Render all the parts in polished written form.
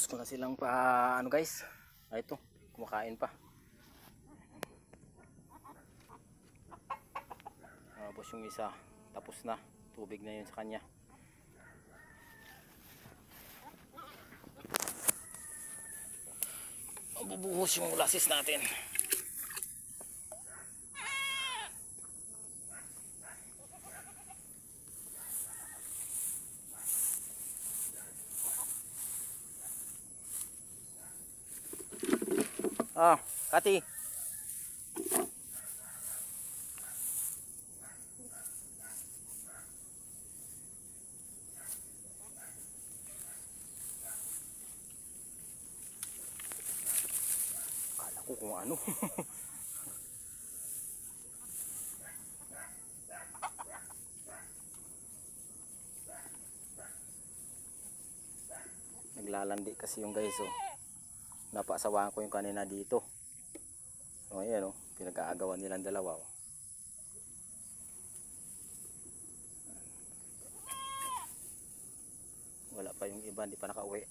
Tapos ko na silang pa ano guys. Ito, kumakain pa. Tapos yung isa, tapos na. Tubig na yun sa kanya. Bubuhos yung molasses natin. Kati. Kala ko kung ano. Naglalandi kasi yung guys, oh. Napasawaan ko yung kanina dito. So ayan, oh, pinag-aagawan nilang dalawa, oh. Wala pa yung iba, hindi pa nakauwi.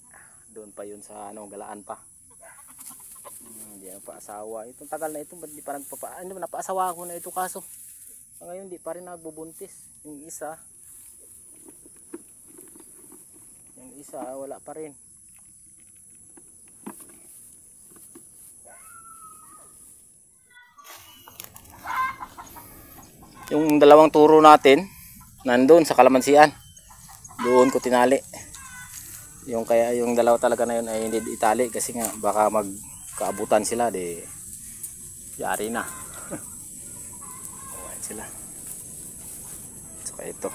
Doon pa yun sa ano, galaan pa. Hindi na pa asawa. Itong tagal na ito, ba't di pa nagpapa... Ano, napaasawa ko na ito kaso. Ngayon di pa rin nagbubuntis. Yung isa wala pa rin. Yung dalawang turo natin nandun sa kalamansian, doon ko tinali. Yung kaya yung dalawa talaga na yun ay hindi itali kasi nga baka magkaabutan sila, di yari na. Ayan sila. Saka ito.